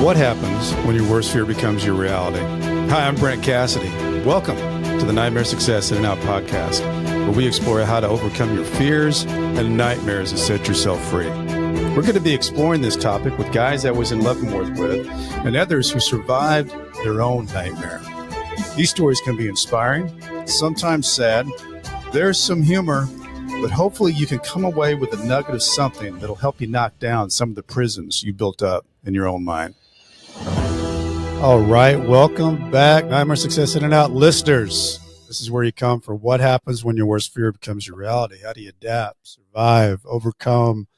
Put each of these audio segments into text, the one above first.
What happens when your worst fear becomes your reality? Hi, I'm Brent Cassity. Welcome to the Nightmare Success In and Out podcast, where we explore how to overcome your fears and nightmares and set yourself free. We're going to be exploring this topic with guys I was in Leavenworth with and others who survived their own nightmare. These stories can be inspiring, sometimes sad. There's some humor, but hopefully you can come away with a nugget of something that'll help you knock down some of the prisons you built up in your own mind. All right, welcome back, Nightmare Success In and Out listeners. This is where you come for what happens when your worst fear becomes your reality. How do you adapt, survive, overcome,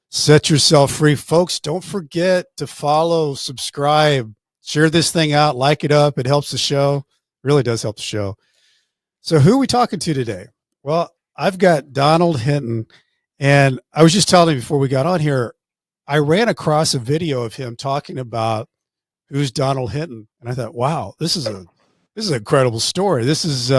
set yourself free? Folks, don't forget to follow, subscribe, share this thing out, like it up. It helps the show. It really does help the show. So who are we talking to today? Well, I've got Donald Hinton, and I was just telling him before we got on here, I ran across a video of him talking about who's Donald Hinton, and I thought, wow, this is an incredible story. This is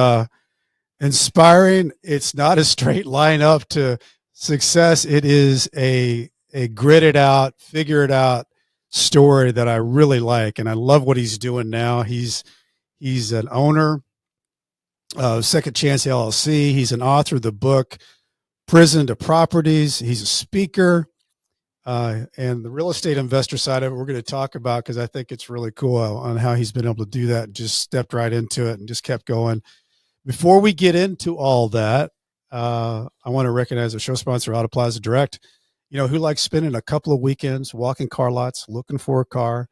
inspiring. It's not a straight line up to success. It is a gritted out, figure it out story that I really like, and I love what he's doing now. He's an owner of Second Chance LLC. He's an author of the book Prison to Properties. He's a speaker. And the real estate investor side of it, we're going to talk about because I think it's really cool on how he's been able to do that and just stepped right into it and just kept going. Before we get into all that, I want to recognize our show sponsor, Auto Plaza Direct. You know, who likes spending a couple of weekends walking car lots, looking for a car.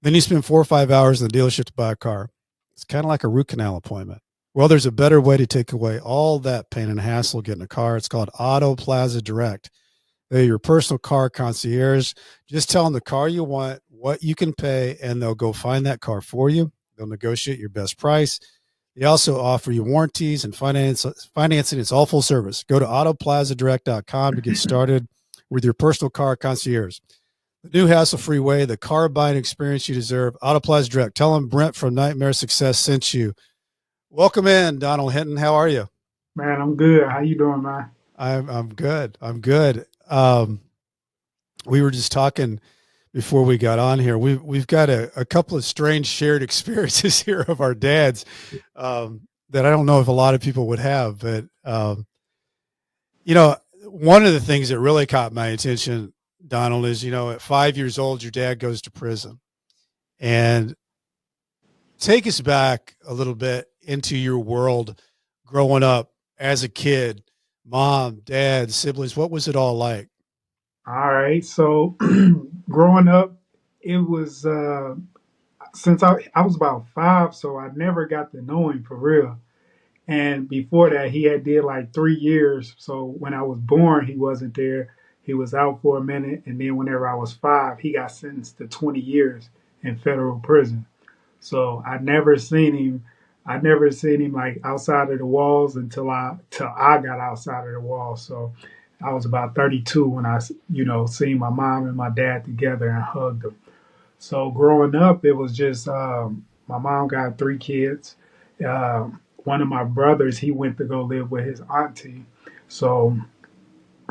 Then you spend 4 or 5 hours in the dealership to buy a car. It's kind of like a root canal appointment. Well, there's a better way to take away all that pain and hassle getting a car. It's called Auto Plaza Direct. They're your personal car concierge. Just tell them the car you want, what you can pay, and they'll go find that car for you. They'll negotiate your best price. They also offer you warranties and financing. It's all full service. Go to autoplazadirect.com to get started with your personal car concierge. The new hassle-free way, the car buying experience you deserve. Auto Plaza Direct. Tell them Brent from Nightmare Success sent you. Welcome in, Donald Hinton. How are you? Man, I'm good. How you doing, man? I'm good. I'm good. We were just talking before we got on here. We've got a couple of strange shared experiences here of our dads that I don't know if a lot of people would have, but you know, one of the things that really caught my attention, Donald, is, you know, at 5 years old, your dad goes to prison. And take us back a little bit into your world growing up as a kid. Mom, dad, siblings, what was it all like? All right. So growing up, it was since I was about 5, so I never got to know him for real. And before that, he had did like 3 years. So when I was born, he wasn't there. He was out for a minute, and then whenever I was 5, he got sentenced to 20 years in federal prison. So I never seen him like outside of the walls until I got outside of the walls. So I was about 32 when I, seen my mom and my dad together and hugged them. So growing up, it was just my mom got 3 kids. One of my brothers, he went to go live with his auntie. So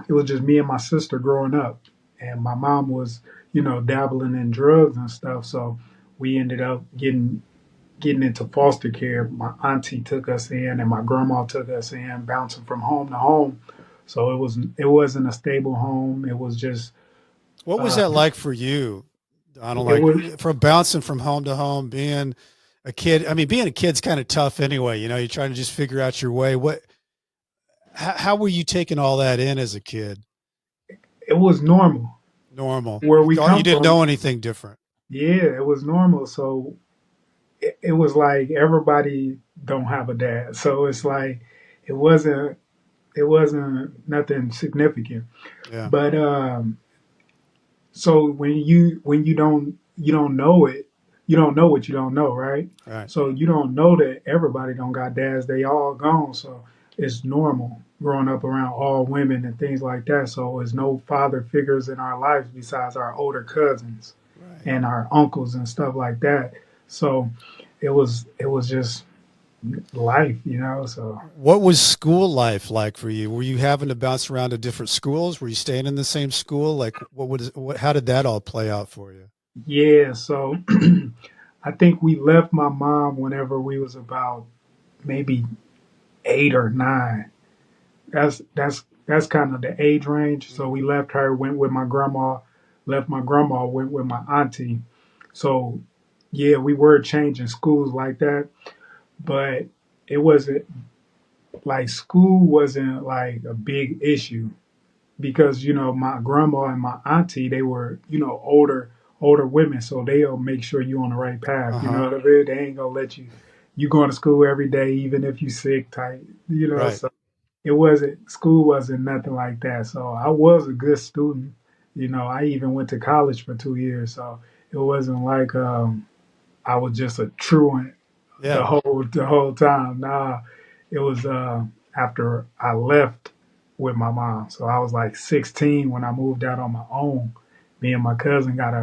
it was just me and my sister growing up. And my mom was, dabbling in drugs and stuff. So we ended up getting into foster care. My auntie took us in and my grandma took us in, bouncing from home to home. So it wasn't a stable home. It was just. What was that like for you, Donald? Like from bouncing from home to home, being a kid. I mean, being a kid's kind of tough anyway. You know, you're trying to just figure out your way. How were you taking all that in as a kid? It was normal. Normal. Where we come You didn't know anything different. Yeah, it was normal. So it was like everybody don't have a dad. So it's like it wasn't nothing significant. Yeah. But so when you don't know it, you don't know what you don't know, right? Right. So you don't know that everybody don't got dads. They all gone. So it's normal growing up around all women and things like that. So there's no father figures in our lives besides our older cousins and our uncles and stuff like that. So it was just life, so. What was school life like for you? Were you having to bounce around to different schools? Were you staying in the same school? Like how did that all play out for you? Yeah, so I think we left my mom whenever we was about maybe 8 or 9. That's kind of the age range. So we Hmm. left her, went with my grandma, left my grandma, went with my auntie. So yeah, we were changing schools like that, but it wasn't like school wasn't like a big issue because my grandma and my auntie, they were older women, so they'll make sure you're on the right path. You know Uh-huh. what I mean? They ain't gonna let you going to school every day even if you sick type. Right. So it wasn't school wasn't nothing like that. So I was a good student. I even went to college for 2 years, so it wasn't like I was just a truant the Yeah. whole time. Nah, it was after I left with my mom. So I was like 16 when I moved out on my own. Me and my cousin got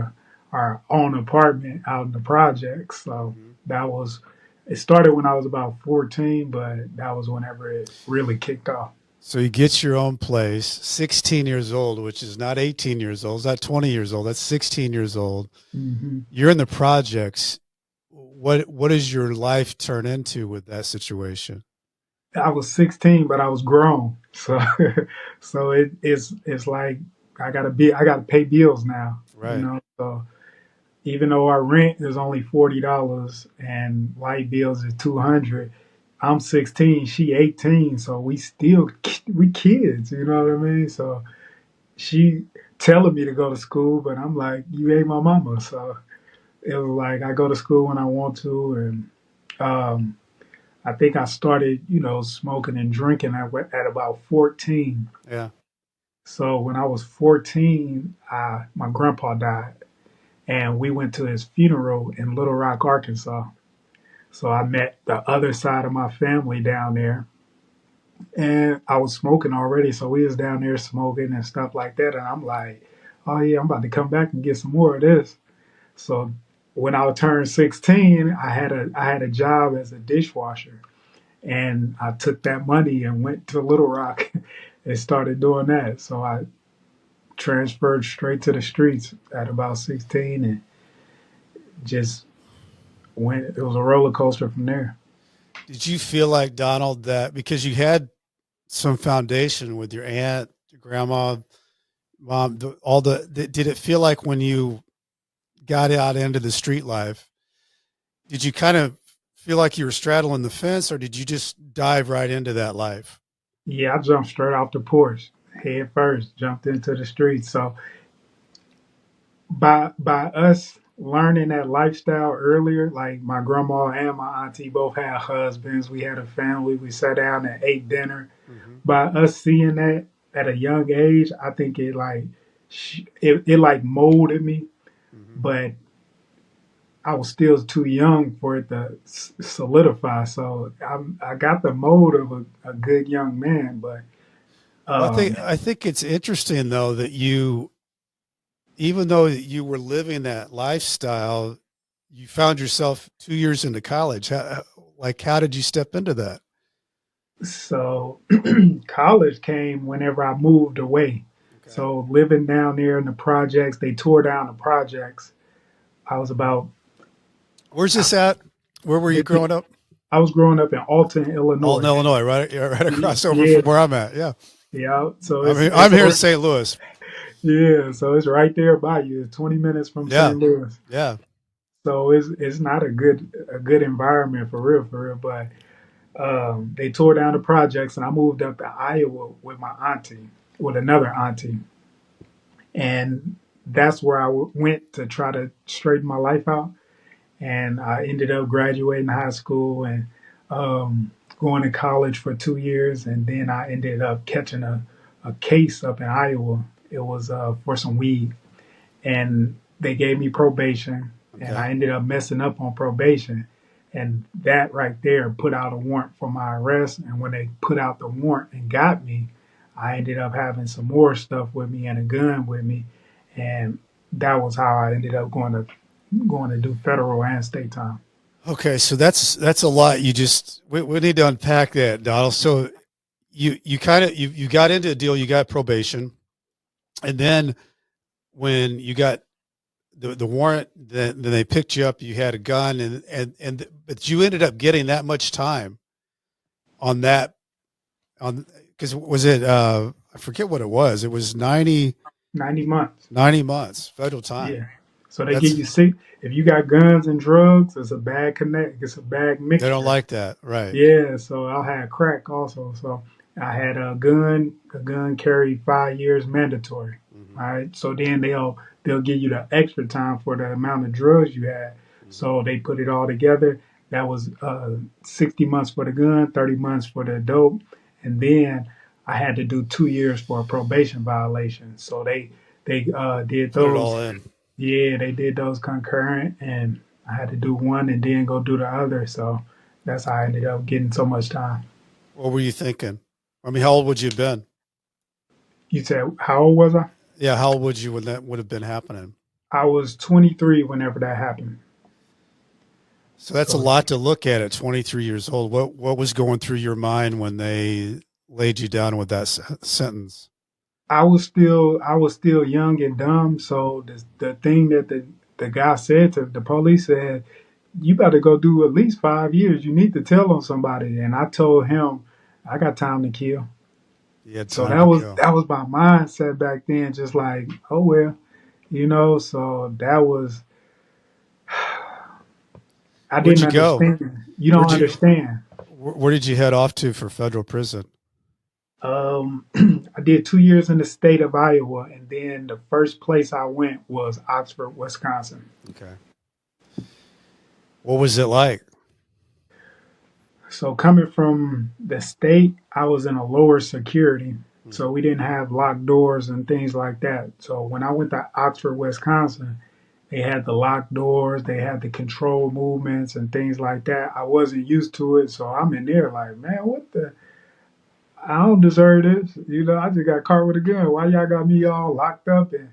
our own apartment out in the projects. So Hmm. that was it started when I was about 14, but that was whenever it really kicked off. So you get your own place, 16 years old, which is not 18 years old. It's not 20 years old. That's 16 years old. hmm You're in the projects. What does your life turn into with that situation? I was 16, but I was grown. So so it's like I gotta pay bills now. Right. So even though our rent is only $40 and light bills is 200, I'm 16, she 18, so we kids, you know what I mean? So she telling me to go to school, but I'm like, you ain't my mama. So it was like I go to school when I want to, and um, I think I started, smoking and drinking at about 14. Yeah. So when I was 14, my grandpa died, and we went to his funeral in Little Rock, Arkansas. So I met the other side of my family down there, and I was smoking already. So we was down there smoking and stuff like that, and I'm like, oh yeah, I'm about to come back and get some more of this. So when I turned 16, I had a job as a dishwasher, and I took that money and went to Little Rock and started doing that. So I transferred straight to the streets at about 16 and just went. It was a roller coaster from there. Did you feel like Donald that because you had some foundation with your aunt, your grandma, mom, did it feel like when you got out into the street life, did you kind of feel like you were straddling the fence or did you just dive right into that life? Yeah, I jumped straight off the porch, head first, jumped into the streets. So by us learning that lifestyle earlier, like my grandma and my auntie both had husbands, we had a family, we sat down and ate dinner. Hmm. By us seeing that at a young age, I think it like molded me, Hmm. but I was still too young for it to solidify. So I got the mold of a good young man, but Well, um, I think it's interesting though that you, even though you were living that lifestyle, you found yourself 2 years into college. How did you step into that? so college came whenever I moved away. Okay. So living down there in the projects, they tore down the projects. I was about Where's this at? Where were you this, growing up? I was growing up in Alton, Alton, Illinois. Illinois, right, yeah, right across over Yeah, from where I'm at. Yeah, yeah. So I it's mean, I'm it's here in St. Louis. yeah. So it's right there by you. It's 20 minutes from Yeah, St. Louis. yeah. So it's not a good environment for real. But they tore down the projects, and I moved up to Iowa with my auntie, with another auntie, and that's where I went to try to straighten my life out. And I ended up graduating high school and going to college for 2 years, and then I ended up catching a case up in Iowa. It was for some weed, and they gave me probation, and Okay. I ended up messing up on probation. And that right there put out a warrant for my arrest. And when they put out the warrant and got me, I ended up having some more stuff with me and a gun with me. And that was how I ended up going to do federal and state time. Okay, so that's a lot. We need to unpack that, Donald. So you kind of you got into a deal. You got probation, and then when you got the warrant, then they picked you up, you had a gun, but you ended up getting that much time on that, because was it, I forget what it was. It was 90 months. 90 months federal time. Yeah. So they give That's, you six. If you got guns and drugs, it's a bad connect. It's a bad they don't mixture. like that. Right. Yeah. So I had crack also. So I had a gun. A gun carried 5 years mandatory. Mm-hmm. All right. So then they'll give you the extra time for the amount of drugs you had. Mm-hmm. So they put it all together. That was 60 months for the gun, 30 months for the dope, and then I had to do 2 years for a probation violation. So they did Put it those. all in. Yeah, they did those concurrent, and I had to do one and then go do the other. So that's how I ended up getting so much time. What were you thinking? I mean, how old would you have been? You said, how old was I? Yeah, how old would you when that would have been happening? I was 23 whenever that happened. So that's a So lot to look at 23 years old. What was going through your mind when they laid you down with that sentence? I was still young and dumb. So the thing that the guy said to the police said, you better go do at least 5 years. You need to tell on somebody. And I told him, I got time to kill. You had So time that to was kill. that was my mindset back then, just like, oh well, So that was I Where'd didn't you go? understand. You don't Where'd you understand. where did you head off to for federal prison? Um, I did 2 years in the state of Iowa, and then the first place I went was Oxford, Wisconsin. Okay. What was it like? So coming from the state, I was in a lower security. Hmm. So we didn't have locked doors and things like that. So when I went to Oxford, Wisconsin, they had the locked doors, they had the control movements and things like that. I wasn't used to it, so I'm in there like, man, what the? I don't deserve this. I just got caught with a gun. Why y'all got me all locked up? And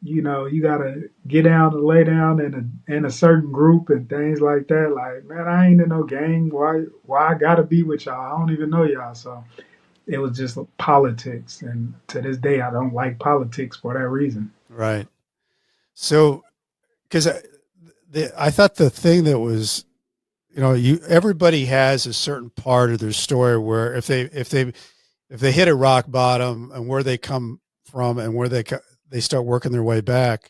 you gotta get down and lay down in a certain group and things like that. Like, man, I ain't in no gang. Why I gotta be with y'all? I don't even know y'all. So it was just politics, and to this day, I don't like politics for that reason. Right. So, because I thought the thing that was, everybody has a certain part of their story where if they hit a rock bottom and where they come from and where they start working their way back.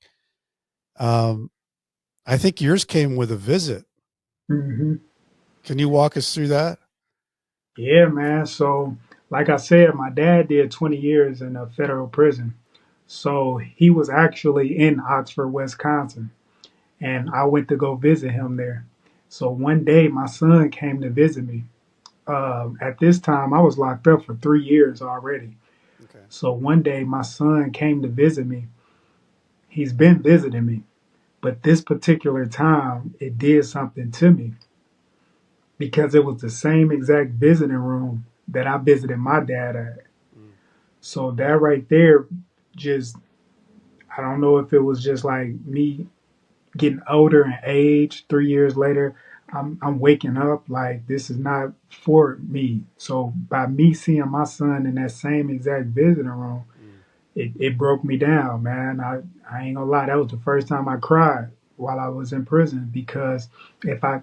Um, I think yours came with a visit. hmm Can you walk us through that? Yeah, man. So, like I said, my dad did 20 years in a federal prison. So he was actually in Oxford, Wisconsin, and I went to go visit him there. So one day, my son came to visit me. At this time, I was locked up for 3 years already. Okay. So one day, my son came to visit me. He's been visiting me, but this particular time, it did something to me because it was the same exact visiting room that I visited my dad at. Mm. So that right there, just I don't know if it was just like me getting older in age. 3 years later, I'm waking up like this is not for me. So by me seeing my son in that same exact visiting room, Mm. it broke me down, man. I ain't gonna lie, that was the first time I cried while I was in prison because if I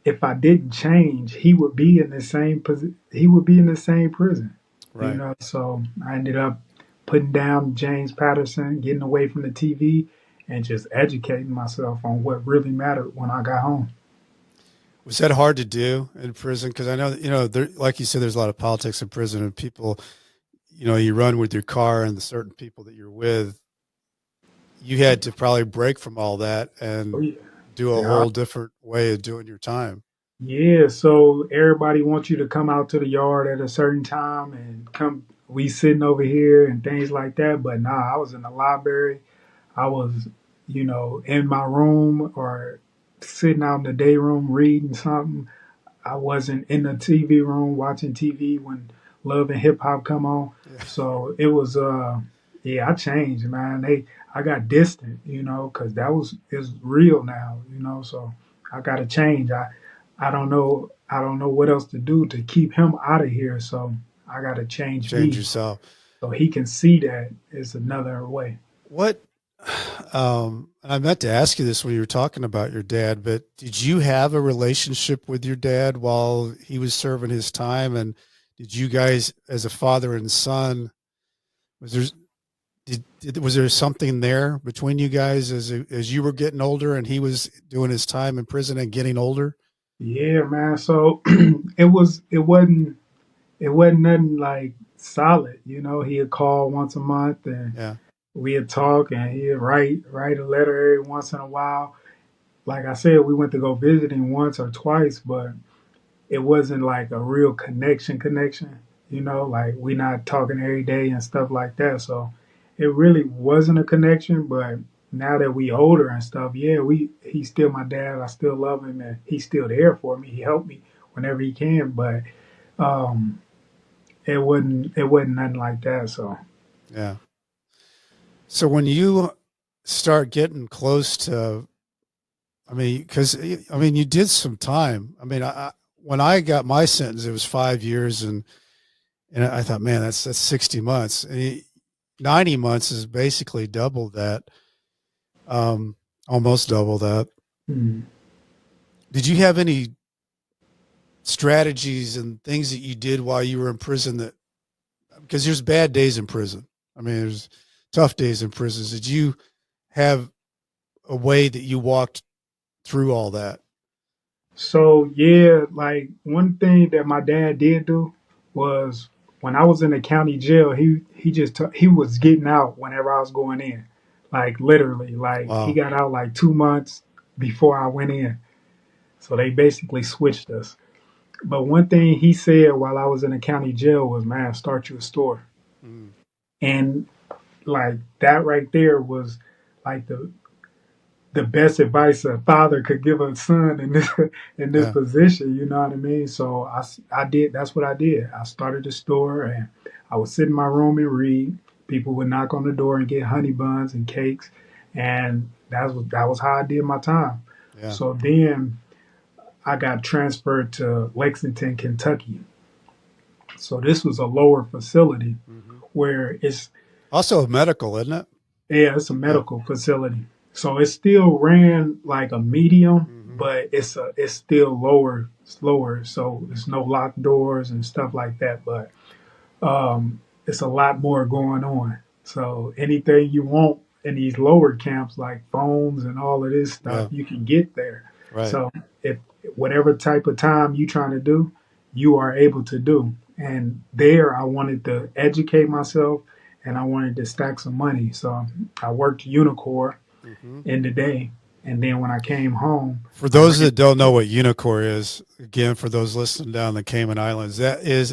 if I didn't change, he would be in the same he would be in the same prison. Right. So I ended up putting down James Patterson, getting away from the TV, and just educating myself on what really mattered when I got home. Was that hard to do in prison? Because I know, there, like you said, there's a lot of politics in prison, and people, you run with your car and the certain people that you're with. You had to probably break from all that Oh and yeah, do a yeah, whole different way of doing your time. yeah. So everybody wants you to come out to the yard at a certain time and come. We sitting over here and things like that. But nah, I was in the library. I was, in my room or sitting out in the day room reading something. I wasn't in the TV room watching TV when Love and Hip Hop come on. Yeah. So it was, yeah, I changed, man. I got distant, because it's real now, So I got to change. I don't know what else to do to keep him out of here. So I got to change Change me yourself. so he can see that it's another way. What? And I meant to ask you this when you were talking about your dad, but did you have a relationship with your dad while he was serving his time? And did you guys, as a father and son, was there was there something there between you guys as you were getting older and he was doing his time in prison and getting older? Yeah, man. So it wasn't nothing like solid. You know, he'd call once a month and Yeah, we'd talk, and he'd write a letter every once in a while. Like I said, we went to go visit him once or twice, but it wasn't like a real connection. You know, like we not talking every day and stuff like that. So it really wasn't a connection. But now that we older and stuff, yeah, we he's still my dad. I still love him, and he's still there for me. He helped me whenever he can. But um, it wasn't nothing like that. So yeah. So when you start getting close to, I mean, because I mean, you did some time. I mean, when I got my sentence, it was 5 years, and I thought, man, that's 60 months. And 90 months is basically double that, almost double that. mm. Did you have any strategies and things that you did while you were in prison that, because there's bad days in prison. I mean, there's tough days in prisons. Did you have a way that you walked through all that? So yeah, like one thing that my dad did do was when I was in the county jail, he was getting out whenever I was going in, like literally, like he Wow. got out like 2 months before I went in. So they basically switched us. But one thing he said while I was in the county jail was, "Man, start you a store," Mm, and like that right there was like the best advice a father could give a son in this in this yeah. position. You know what I mean? So I did. That's what I did. I started a store, and I would sit in my room and read. People would knock on the door and get honey buns and cakes, and that was how I did my time. Yeah. So then I got transferred to Lexington, Kentucky. So this was a lower facility Hmm. where Also medical, isn't it? it's a Yeah. medical facility. So it still ran like a medium, Hmm. but it's still slower. So there's no locked doors and stuff like that. But it's a lot more going on. So anything you want in these lower camps, like phones and all of this stuff, Yeah. you can get there. Right. So if whatever type of time you trying to do, you are able to do. And there, I wanted to educate myself, and I wanted to stack some money. So I worked Unicore Hmm. in the day, and then when I came home, For I those ran. that don't know what Unicore is, again, for those listening down the Cayman Islands, that is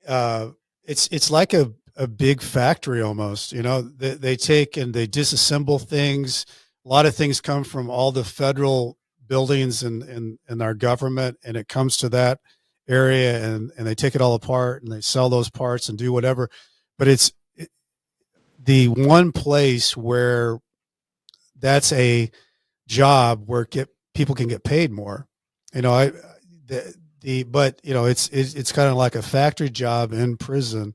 uh, it's like a big factory almost. You know, they take and they disassemble things. A lot of things come from all the federal buildings and our government, and it comes to that area, and they take it all apart and they sell those parts and do whatever. But the one place where that's a job where get people can get paid more. You know, the but you know it's kind of like a factory job in prison.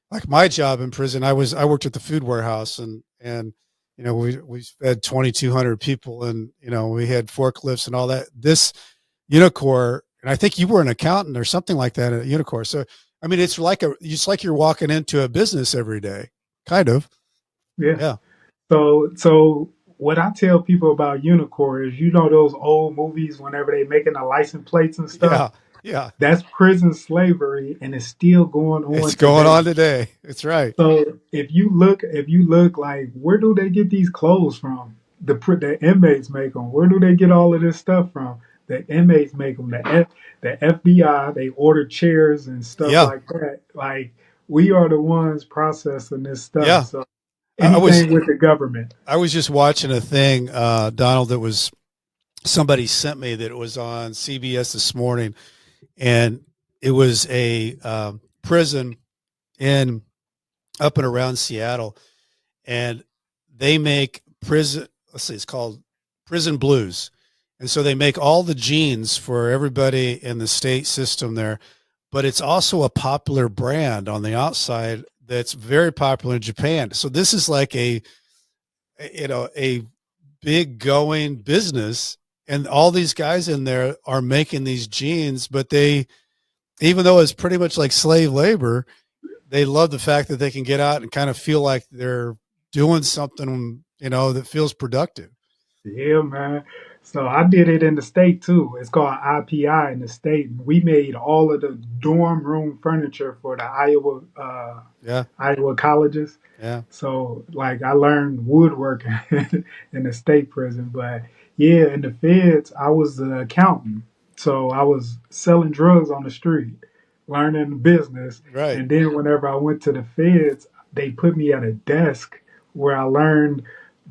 Like my job in prison, I worked at the food warehouse, and you know we fed 2,200 people, and you know we had forklifts and all that. This Unicore, and I think you were an accountant or something like that at Unicore. So I mean, it's like you're walking into a business every day, kind of. Yeah. Yeah, So what I tell people about Unicore is, those old movies whenever they making the license plates and stuff. yeah, yeah. That's prison slavery, and it's still going on It's going today. on today. It's right. So if you look like, where do they get these clothes from? The inmates make them. Where do they get all of this stuff from? The inmates make them. The FBI, they order chairs and stuff Yeah, like that. Like, we are the ones processing this stuff. yeah. So I was anything with the government. I was just watching a thing, Donald, that was somebody sent me that it was on CBS this morning, and it was a prison in up and around Seattle, and they make prison. Let's see, it's called Prison Blues, and so they make all the jeans for everybody in the state system there, but it's also a popular brand on the outside that's very popular in Japan. So this is like a big going business, and all these guys in there are making these jeans, but they, even though it's pretty much like slave labor, they love the fact that they can get out and kind of feel like they're doing something, that feels productive. Yeah, man. So I did it in the state too. It's called IPI in the state. We made all of the dorm room furniture for the Yeah. Iowa colleges. Yeah. So like I learned woodworking in the state prison, but yeah, in the feds I was the accountant. So I was selling drugs on the street, learning the business, Right. and then whenever I went to the feds, they put me at a desk where I learned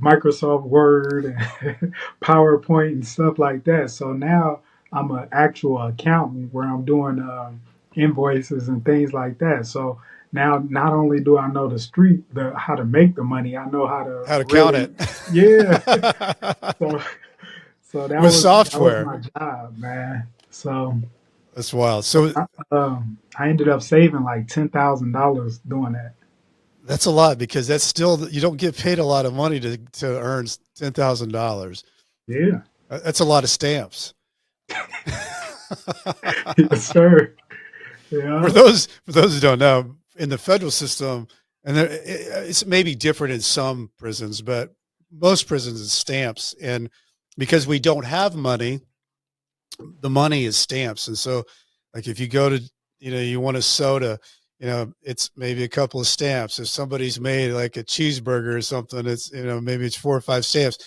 Microsoft Word and PowerPoint and stuff like that. So now I'm an actual accountant where I'm doing invoices and things like that. So now not only do I know the how to make the money, I know how to How to count really, it. yeah. So so With that was software. my job, man. So That's wild. So I ended up saving like $10,000 doing that. that's a lot, because that's still, you don't get paid a lot of money to earn $10,000. Yeah, That's a lot of stamps. yes, sir. for Yeah. those for those who don't know, in the federal system, and it's maybe different in some prisons, but most prisons it's stamps, and because we don't have money, the money is stamps. And so, like, if you go to, you want a soda, it's maybe a couple of stamps. If somebody's made like a cheeseburger or something, it's, maybe it's 4 or 5 stamps.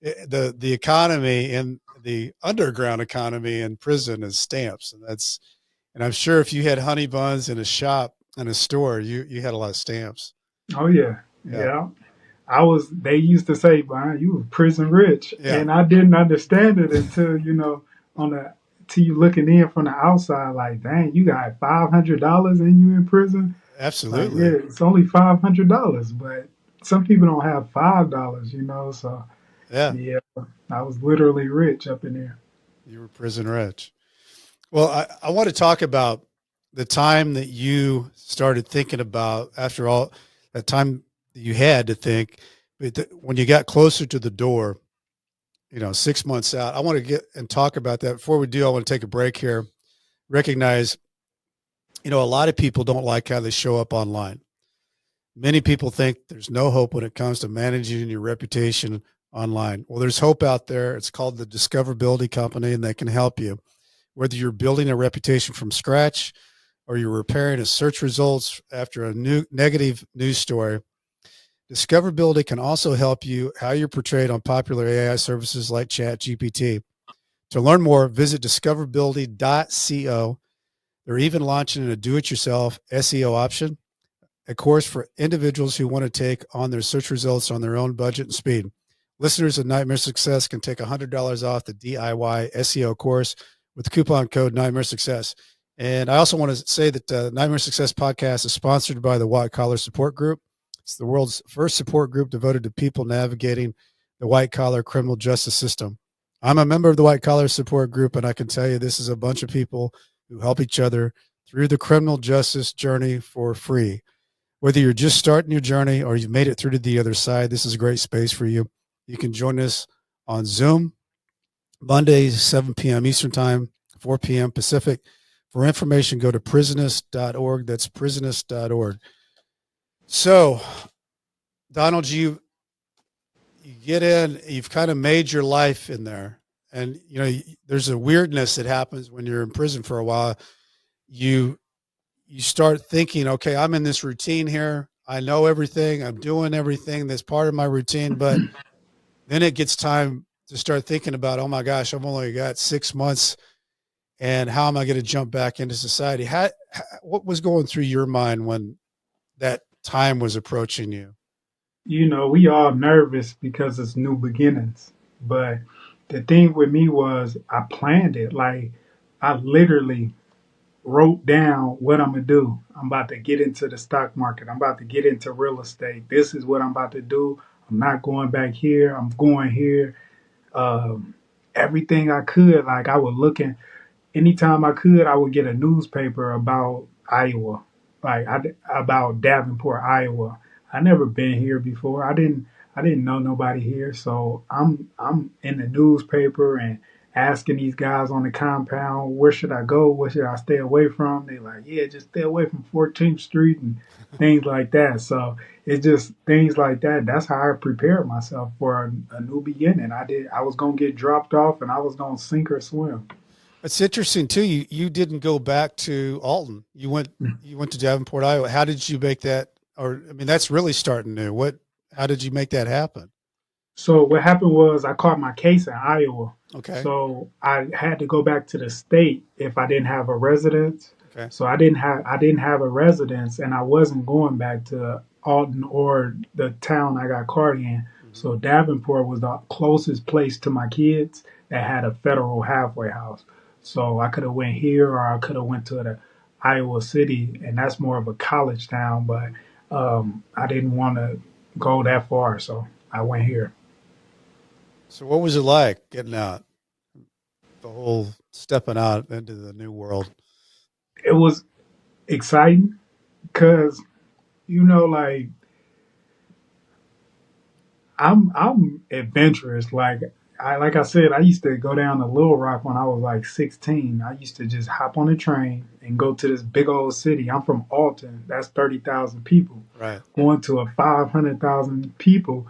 The economy in the underground economy in prison is stamps, and I'm sure if you had honey buns in a shop in a store, you had a lot of stamps. Oh yeah, Yeah. yeah. I was. They used to say, "Man, you was prison rich," Yeah. and I didn't understand it until on the till you looking in from the outside, like, dang, you got $500 and you in prison. Like, Absolutely. yeah, it's only $500, but some people don't have $5, So Yeah. yeah, I was literally rich up in there. You were prison rich. Well, I want to talk about the time that you started thinking about, after all that time that you had to think, but when you got closer to the door, 6 months out. I want to get and talk about that. Before we do, I want to take a break here. Recognize, a lot of people don't like how they show up online. Many people think there's no hope when it comes to managing your reputation online. Well, there's hope out there. It's called the Discoverability Company, and they can help you. Whether you're building a reputation from scratch or you're repairing a search results after a new negative news story, Discoverability can also help you how you're portrayed on popular AI services like ChatGPT. To learn more, visit discoverability.co. They're even launching a do-it-yourself SEO option, a course for individuals who want to take on their search results on their own budget and speed. Listeners of Nightmare Success can take $100 off the DIY SEO course with the coupon code Nightmare Success. And I also want to say that Nightmare Success podcast is sponsored by the White Collar Support Group. It's the world's first support group devoted to people navigating the white collar criminal justice system. I'm a member of the White Collar Support Group, and I can tell you this is a bunch of people who help each other through the criminal justice journey for free. Whether you're just starting your journey or you've made it through to the other side, this is a great space for you. You can join us on Zoom Mondays, 7 p.m. Eastern Time, 4 p.m. Pacific. For information, go to prisonist.org. That's prisonist.org. So, Donald, you get in, you've kind of made your life in there. And, there's a weirdness that happens when you're in prison for a while. You start thinking, okay, I'm in this routine here. I know everything. I'm doing everything that's part of my routine. But then it gets time to start thinking about, oh my gosh, I've only got 6 months, and how am I going to jump back into society? What was going through your mind when that time was approaching you? We all nervous because it's new beginnings. But the thing with me was I planned it. Like I literally wrote down what I'm gonna do. I'm about to get into the stock market. I'm about to get into real estate. This is what I'm about to do. I'm not going back here. I'm going here. Um, Everything I could. Like I was looking anytime I could, I would get a newspaper about Iowa, about Davenport, Iowa. I never been here before. I didn't know nobody here, so I'm in the newspaper and asking these guys on the compound, where should I go? Where should I stay away from? They like, yeah, just stay away from 14th Street and things like that. So it's just things like that. That's how I prepared myself for a new beginning. I was gonna get dropped off and I was gonna sink or swim. It's interesting too. You didn't go back to Alton. You went to Davenport, Iowa. How did you make that? Or I mean, that's really starting new. What? How did you make that happen? So what happened was I caught my case in Iowa. Okay. So I had to go back to the state if I didn't have a residence. Okay. So I didn't have a residence and I wasn't going back to Alton or the town I got caught in. Hmm. So Davenport was the closest place to my kids that had a federal halfway house. So I could have went here or I could have went to the Iowa City, and that's more of a college town, but I didn't want to go that far, so I went here. So what was it like getting out? The whole stepping out into the new world. It was exciting because like I'm adventurous. Like I said, I used to go down to Little Rock when I was like 16. I used to just hop on a train and go to this big old city. I'm from Alton. That's 30,000 people. Right. Going to a 500,000 people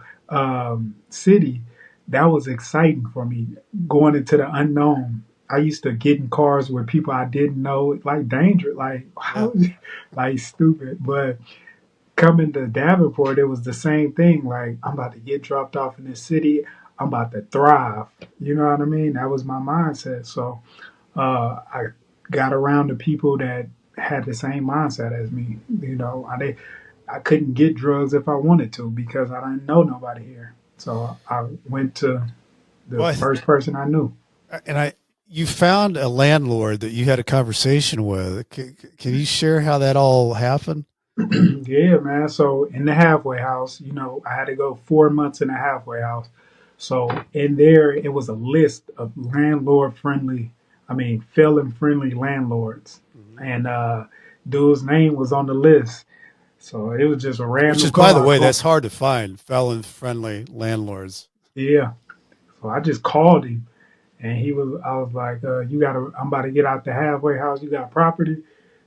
city, that was exciting for me. Going into the unknown. I used to get in cars with people I didn't know, like danger, like Yeah. how, like stupid. But coming to Davenport, it was the same thing. Like, I'm about to get dropped off in this city. I'm about to thrive. You know what I mean? That was my mindset. So I got around the people that had the same mindset as me. I couldn't get drugs if I wanted to because I didn't know nobody here. So I went to the Well, first person I knew. and you found a landlord that you had a conversation with. Can you share how that all happened? Yeah, man. So in the halfway house, I had to go 4 months in the halfway house. So in there, it was a list of felon friendly landlords. Hmm. And dude's name was on the list. So it was just a Which random is, by call. the I way, called, that's hard to find. Felon friendly landlords. yeah. So I just called him and I was like, I'm about to get out the halfway house. You got property?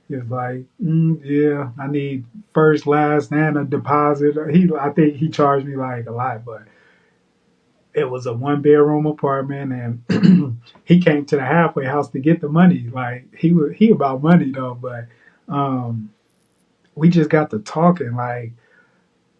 He was like, yeah, I need first, last, and a deposit. I think he charged me like a lot, but it was a 1 bedroom apartment, and he came to the halfway house to get the money. Like he about money though, but um, we just got to talking. Like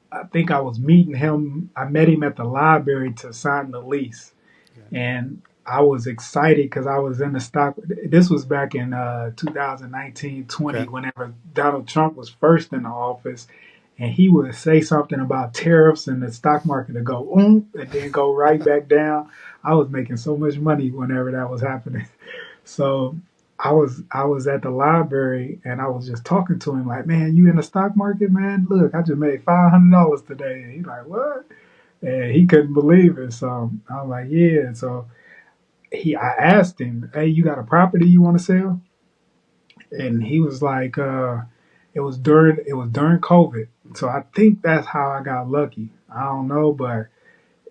I think I was meeting him. I met him at the library to sign the lease, Okay. and I was excited because I was in the stock. This was back in 2019, 20, Okay. whenever Donald Trump was first in the office, and he would say something about tariffs and the stock market to go and then go right back down. I was making so much money whenever that was happening. So I was at the library and I was just talking to him like, man, you in the stock market, man? Look, I just made $500 today. And he's like, what? And he couldn't believe it. So I was like, yeah. So I asked him, hey, you got a property you want to sell? And he was like, it was during COVID. So I think that's how I got lucky. I don't know, but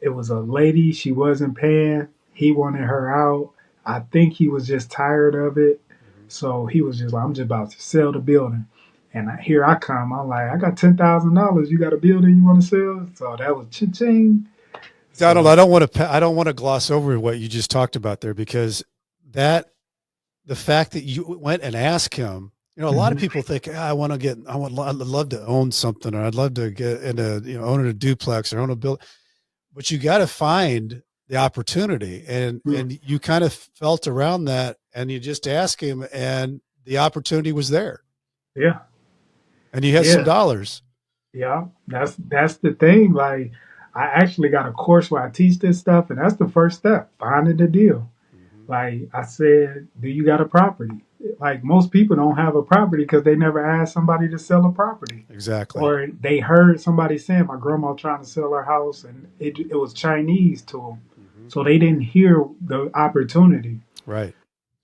it was a lady, she wasn't paying. He wanted her out. I think he was just tired of it. Hmm. So he was just like, I'm just about to sell the building. And here I come. I'm like, I got $10,000. You got a building you want to sell? So that was cha-ching. Donald, So I don't want to gloss over what you just talked about there because that the fact that you went and asked him, a lot of mhm, people think, I'd love to own something or I'd love to get into, own a duplex or own a build, but you got to find the opportunity. And you kind of felt around that and you just asked him and the opportunity was there yeah, and you had some yeah. dollars. Yeah, that's the thing. Like, I actually got a course where I teach this stuff, and that's the first step, finding the deal. Hmm. Like I said, do you got a property? Like most people don't have a property because they never asked somebody to sell a property, Exactly. or they heard somebody saying my grandma trying to sell her house, and it was Chinese to them, Hmm. so they didn't hear the opportunity. Right.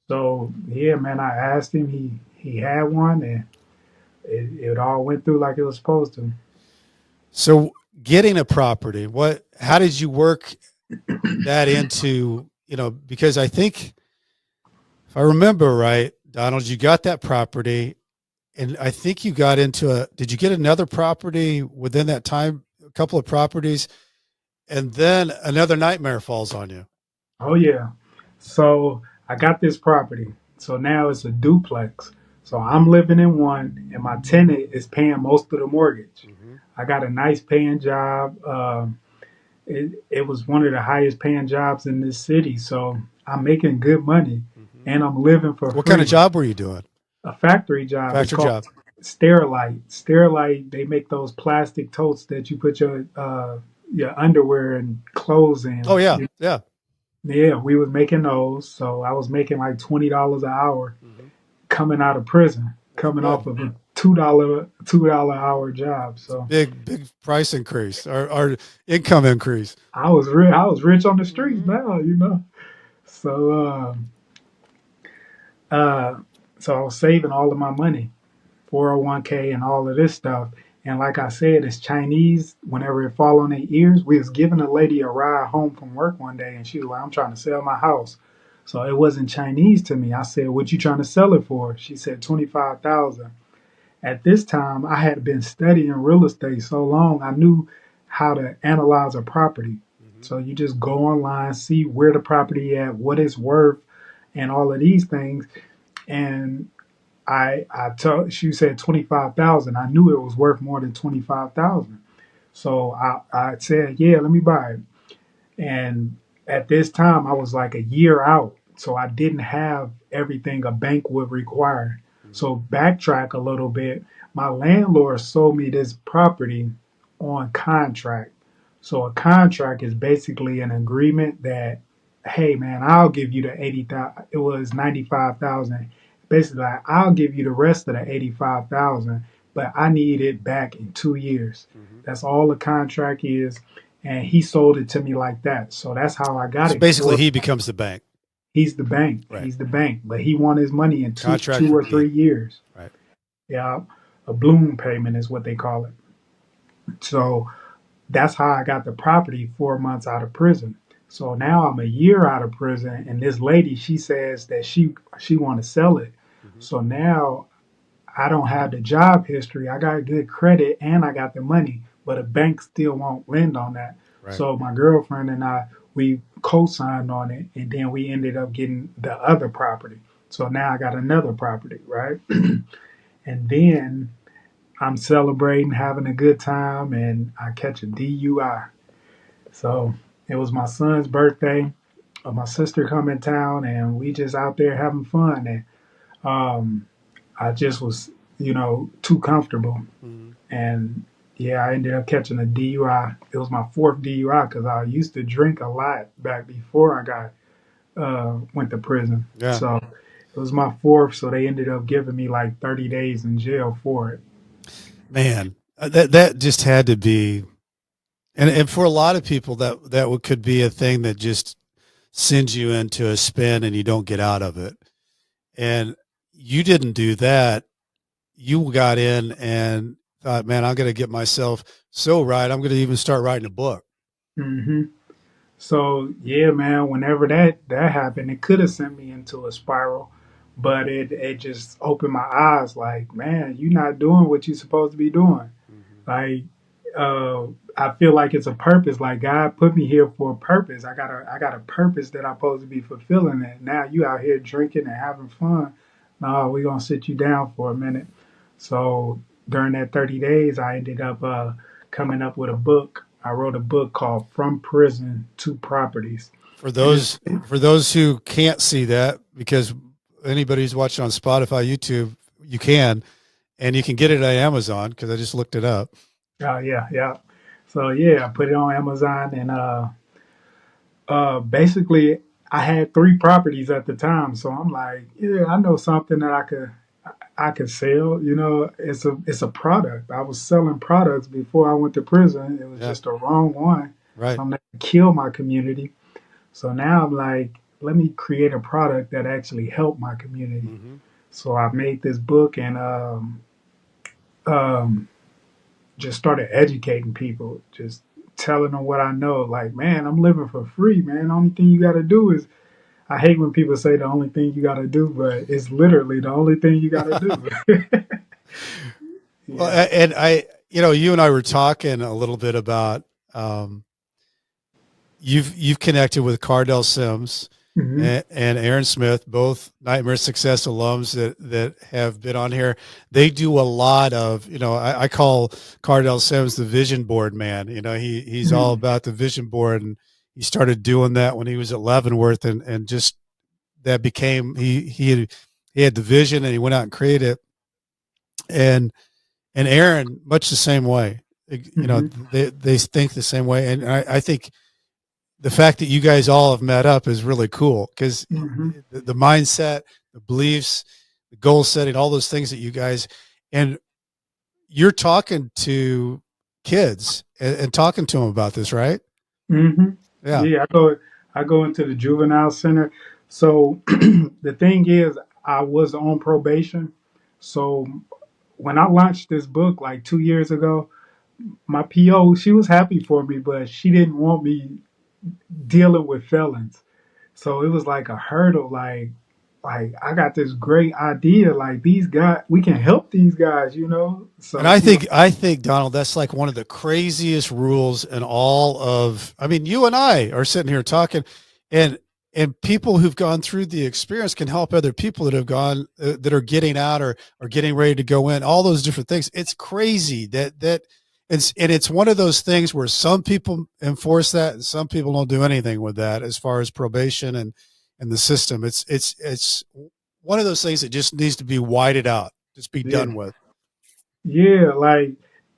So yeah, man, I asked him. He had one, and it all went through like it was supposed to. So getting a property, how did you work that into, because I think if I remember right, Donald, you got that property and I think you got into did you get another property within that time, a couple of properties, and then another nightmare falls on you? Oh yeah. So I got this property. So now it's a duplex. So I'm living in one, and my tenant is paying most of the mortgage. Mm-hmm. I got a nice paying job. It was one of the highest paying jobs in this city. So I'm making good money, Mm-hmm. and I'm living for What kind of free. job were you doing? A factory job. It's Factory called job. Sterilite. Sterilite. They make those plastic totes that you put your underwear and clothes Oh in. yeah, yeah. Yeah, we was making those. So I was making like $20 an hour Mm-hmm. coming out of prison, That's coming good. off of a $2 hour job. It's a So big price increase or income increase. I was rich on the streets Mm-hmm. now. So uh, so I was saving all of my money, 401k and all of this stuff. And like I said, it's Chinese. Whenever it fall on their ears, we was giving a lady a ride home from work one day, and she was like, "I'm trying to sell my house." So it wasn't Chinese to me. I said, "What you trying to sell it for?" She said 25,000. At this time, I had been studying real estate so long, I knew how to analyze a property. Mm-hmm. So you just go online, see where the property at, what it's worth, and all of these things. And I told she said 25,000. I knew it was worth more than 25,000. So I said, yeah, let me buy it. And at this time, I was like a year out, so I didn't have everything a bank would require. Mm-hmm. So backtrack a little bit. My landlord sold me this property on contract. So a contract is basically an agreement that, hey man, I'll give you the 80,000. It was 95,000. Basically, like, I'll give you the rest of the 85,000, but I need it back in 2 years. Mm-hmm. That's all the contract is, and he sold it to me like that. So that's how I got So it. basically, he becomes the bank. He's the bank. Right. He's the bank, but he won his money in two Contract two for or deed. 3 years. Right. Yeah, a balloon payment is what they call it. So that's how I got the property 4 months out of prison. So now I'm a year out of prison, and this lady she says that she want to sell it. Mm-hmm. So now I don't have the job history. I got good credit and I got the money, but a bank still won't lend on that. Right. So my girlfriend and I, we co-signed on it, and then we ended up getting the other property. So now I got another property, right? And then I'm celebrating, having a good time, and I catch a DUI. So it was my son's birthday. My sister come in town, and we just out there having fun. And I just was, too comfortable. Mm-hmm. And yeah, I ended up catching a DUI. It was my fourth DUI because I used to drink a lot back before I got went to prison. Yeah. So it was my fourth. So they ended up giving me like 30 days in jail for it. Man, that just had to be, and for a lot of people could be a thing that just sends you into a spin and you don't get out of it. And you didn't do that. You got in and thought, man, I'm going to get myself so right. I'm going to even start writing a book. hmm So yeah, man. Whenever that happened, it could have sent me into a spiral, but it just opened my eyes. Like, man, you're not doing what you're supposed to be doing. Mm-hmm. Like, I feel like it's a purpose. Like God put me here for a purpose. I got a purpose that I'm supposed to be fulfilling. It now you out here drinking and having fun. No, we're gonna sit you down for a minute. So during that 30 days, I ended up coming up with a book. I wrote a book called "From Prison to Properties." For And it's those who can't see that, because anybody who's watching on Spotify, YouTube, you can, and you can get it at Amazon because I just looked it up. yeah. So yeah, I put it on Amazon, and basically I had three properties at the time. So I'm like, yeah, I know something that I could sell. It's a product. I was selling products before I went to prison. It was Yeah. just the wrong one. Right. So I'm not gonna kill my community. So now I'm like, let me create a product that actually helped my community. Mm-hmm. So I made this book, and um, just started educating people, just telling them what I know. Like, man, I'm living for free, man. The only thing you got to do is, I hate when people say the only thing you got to do, but it's literally the only thing you got to do. Well, Yeah. and you and I were talking a little bit about, um, you've connected with Cardell Sims Hmm. and Aaron Smith, both Nightmare Success alums that have been on here. They do a lot of, I call Cardell Sims the vision board man. He's all Hmm. about the vision board, and he started doing that when he was at Leavenworth, and just that became he had the vision, and he went out and created it. And Aaron, much the same way. Hmm. They think the same way, and I think the fact that you guys all have met up is really cool, because Hmm. the mindset, the beliefs, the goal setting, all those things that you guys, and you're talking to kids and talking to them about this, right? Hmm. Yeah. Yeah, I go into the juvenile center. So the thing is, I was on probation. So when I launched this book like 2 years ago, my PO, she was happy for me, but she didn't want me dealing with felons. So it was like a hurdle. Like I got this great idea. Like these guys, we can help these guys. And So I she was. think I think Donald, that's like one of the craziest rules in all of. I mean, you and I are sitting here talking, and people who've gone through the experience can help other people that have gone that are getting out or getting ready to go in. All those different things. It's crazy that it's one of those things where some people enforce that and some people don't do anything with that as far as probation and the system. It's one of those things that just needs to be whited out, just be Yeah. done with. Yeah, like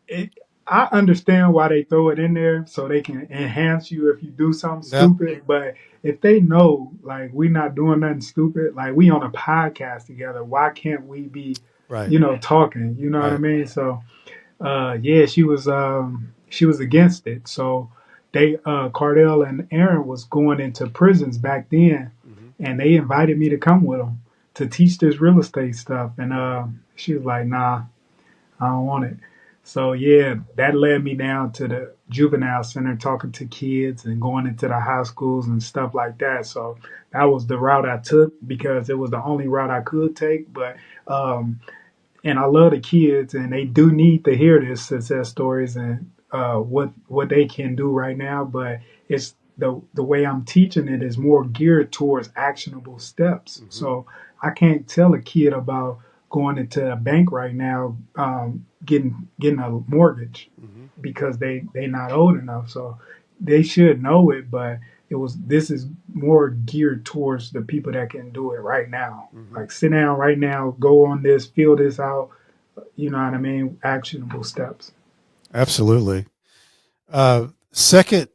it, I understand why they throw it in there so they can enhance you if you do something Yeah. stupid. But if they know, like, we not doing nothing stupid, like we on a podcast together, why can't we be, Right. talking? You know what I Right. mean? So, yeah, she was against it. So they, Cardell and Aaron was going into prisons back then, Hmm. and they invited me to come with them to teach this real estate stuff. And she was like, "Nah, I don't want it." So yeah, that led me down to the juvenile center, talking to kids and going into the high schools and stuff like that. So that was the route I took because it was the only route I could take. But and I love the kids, and they do need to hear this success stories and what they can do right now. But it's the way I'm teaching it is more geared towards actionable steps. Hmm. So I can't tell a kid about going into a bank right now, getting a mortgage Hmm. because they not old enough. So they should know it, but this is more geared towards the people that can do it right now. Hmm. Like sit down right now, go on this, fill this out. You know what I mean? Actionable steps. Absolutely. Second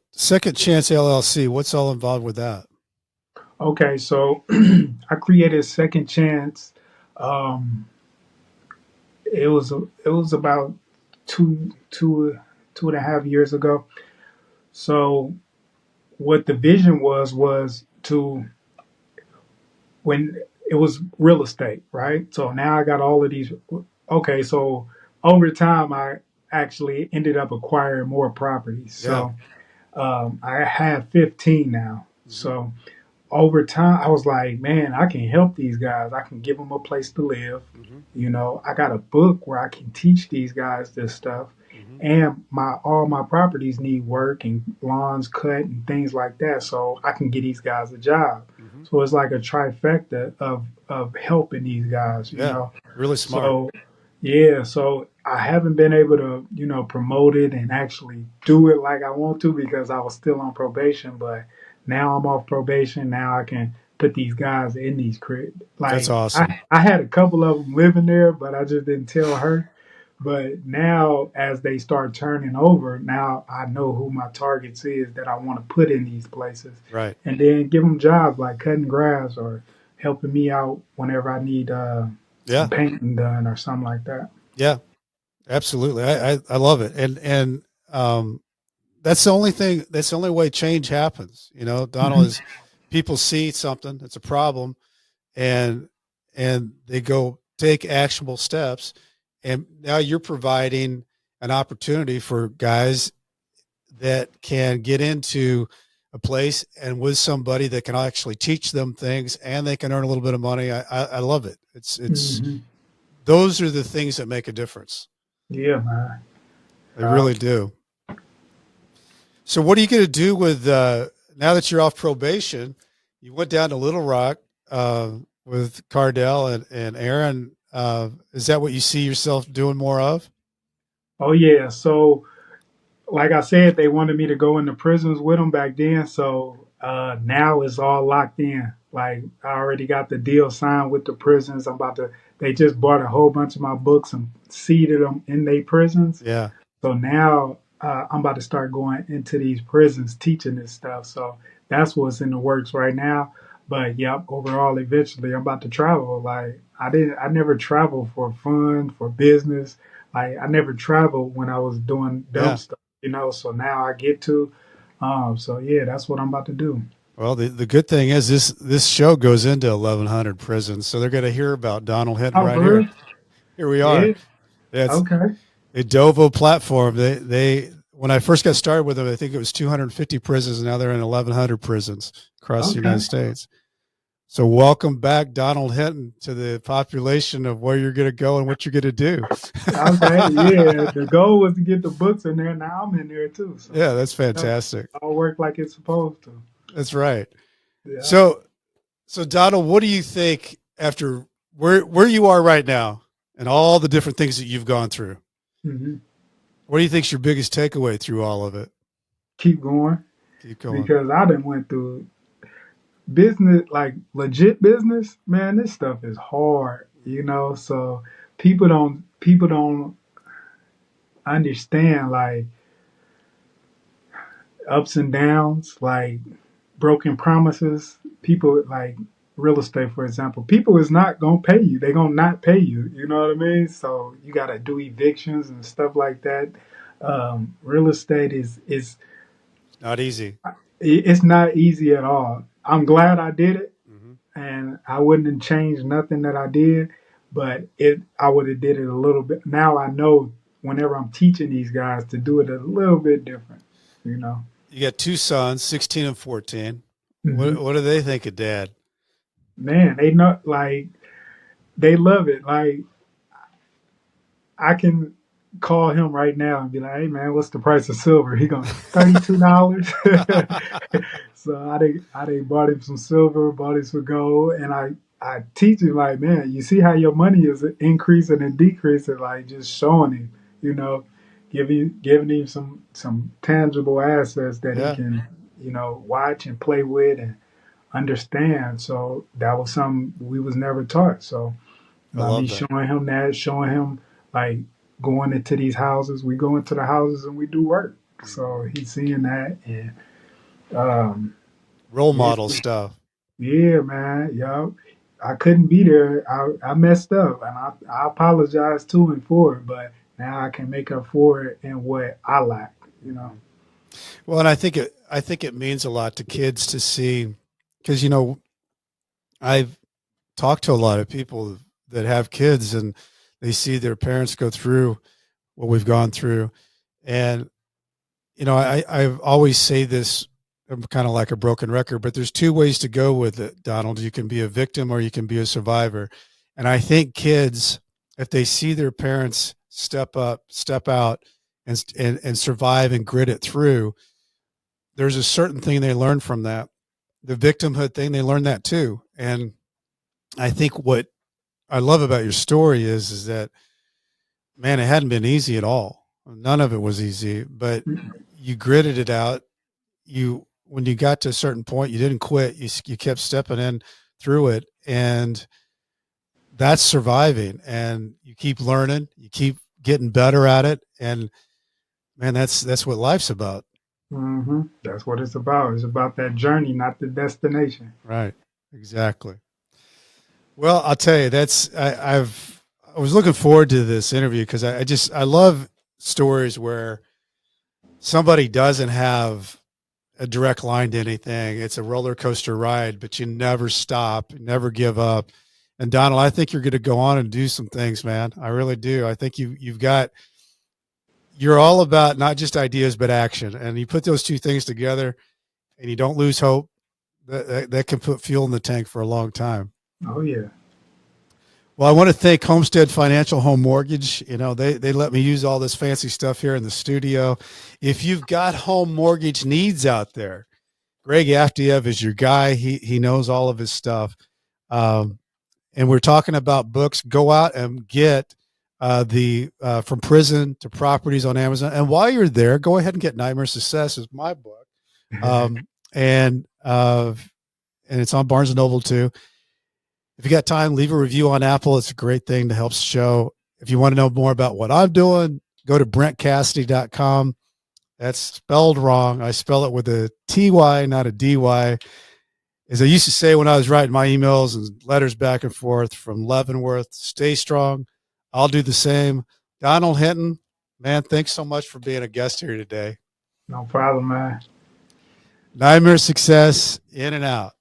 Chance LLC. What's all involved with that? Okay, so I created Second Chance. Um, it was about two and a half years ago. So what the vision was to, when it was real estate, right? So now I got all of these. Okay, so over time, I actually ended up acquiring more properties. Yeah. So I have 15 now. Hmm. So over time, I was like, man, I can help these guys. I can give them a place to live. Hmm. I got a book where I can teach these guys this stuff. Hmm. And my all my properties need work and lawns cut and things like that, so I can get these guys a job. Hmm. So it's like a trifecta of helping these guys. Yeah. Really smart. So yeah, so I haven't been able to, promote it and actually do it like I want to because I was still on probation. But now I'm off probation. Now I can put these guys in these cribs. That's Like awesome. I had a couple of them living there, but I just didn't tell her. But now, as they start turning over, now I know who my targets is that I want to put in these places, Right. and then give them jobs like cutting grass or helping me out whenever I need some Yeah. painting done or something like that. Yeah. Absolutely. I love it. And that's the only thing. That's the only way change happens. Donald, Hmm. is people see something, it's a problem, and they go take actionable steps, and now you're providing. an opportunity for guys that can get into a place and with somebody that can actually teach them things and they can earn a little bit of money. I love it. It's Hmm. those are the things that make a difference. Yeah, man. They really do. So what are you going to do with now that you're off probation? You went down to Little Rock with Cardell and Aaron. Is that what you see yourself doing more of? Oh yeah. So like I said, they wanted me to go into prisons with them back then. So now it's all locked in. Like I already got the deal signed with the prisons. I'm about to. They just bought a whole bunch of my books and seeded them in their prisons. Yeah, So now I'm about to start going into these prisons teaching this stuff. So that's what's in the works right now. But yep, overall, eventually I'm about to travel. Like I never traveled for fun, for business. Like I never traveled when I was doing dumb yeah. stuff, you know. So now I get to. So yeah, that's what I'm about to do. Well, the good thing is this show goes into 1,100 prisons, so they're going to hear about Donald Hinton Oh, right for here. real? Here we are. Yeah. Yeah, it's Okay. a Dovo platform. They when I first got started with them, I think it was 250 prisons, and now they're in 1,100 prisons across the United Okay. States. So welcome back, Donald Hinton, to the population of where you're going to go and what you're going to do. Okay. Yeah. The goal was to get the books in there. Now I'm in there too. So Yeah, that's yep, fantastic. all work like it's supposed to. That's right. Yeah. So Donald, what do you think after where you are right now and all the different things that you've gone through? Hmm. What do you think's your biggest takeaway through all of it? Keep going Keep going. because I done went through business, like legit business. Man, this stuff is hard, you know. So people don't understand like ups and downs, like broken promises. People like real estate, for example. People is not gonna pay you. They gonna not pay you. You know what I mean? So you gotta do evictions and stuff like that. Real estate is It's not easy. it's not easy at all. I'm glad I did it, Mm-hmm. and I wouldn't have changed nothing that I did, but it I would have did it a little bit. Now I know whenever I'm teaching these guys to do it a little bit different, you know. You got two sons, 16 and 14. Hmm. What do they think of dad? Man, they know like they love it. Like I can call him right now and be like, "Hey man, what's the price of silver?" He going $32. So I bought him some silver, bought him some gold, and I teach him like, man, you see how your money is increasing and decreasing, like just showing him, you know, giving him some tangible assets that he Yeah, can, you know, watch and play with and understand. So that was something we was never taught. So I by me love that. showing him that, showing him like going into these houses, we go into the houses and we do work. So he's seeing that, and um, Role yeah, model stuff. yeah, man, yo, I couldn't be there. I messed up, and I apologize to him for it. But now I can make up for it in what I lacked, you know. Mhm. Well, and I think it means a lot to kids to see, because I've talked to a lot of people that have kids and they see their parents go through what we've gone through, and I always say this. I'm kind of like a broken record, but there's two ways to go with it, Donald. You can be a victim or you can be a survivor. And I think kids, if they see their parents step up, step out, and survive and grit it through, there's a certain thing they learn from that. The victimhood thing, they learn that too. And I think what I love about your story is that, man, it hadn't been easy at all. None of it was easy, but you gritted it out. You When you got to a certain point, you didn't quit. You kept stepping in through it, and that's surviving. And you keep learning, you keep getting better at it, and man, that's what life's about. That's what it's about. It's about that journey, not the destination. Right? Exactly. Well, I'll tell you, I was looking forward to this interview because I love stories where somebody doesn't have a direct line to anything. It's a roller coaster ride, but you never stop, never give up. And Donald, I think you're going to go on and do some things, man. I really do. I think you've got you're all about not just ideas, but action. And you put those two things together and you don't lose hope. That can put fuel in the tank for a long time. Oh yeah. Well, I want to thank Homestead Financial Home Mortgage. They let me use all this fancy stuff here in the studio. If you've got home mortgage needs out there, Greg Afdiev is your guy. He knows all of his stuff. And we're talking about books. Go out and get the From Prison to Properties on Amazon. And while you're there, go ahead and get Nightmare Success is my book. And it's on Barnes & Noble too. If you got time, leave a review on Apple. It's a great thing to help show. If you want to know more about what I'm doing, go to BrentCassity.com. That's spelled wrong. I spell it with a TY, not a DY. As I used to say when I was writing my emails and letters back and forth from Leavenworth, stay strong. I'll do the same. Donald Hinton, man, thanks so much for being a guest here today. No problem, man. Nightmare Success, in and out.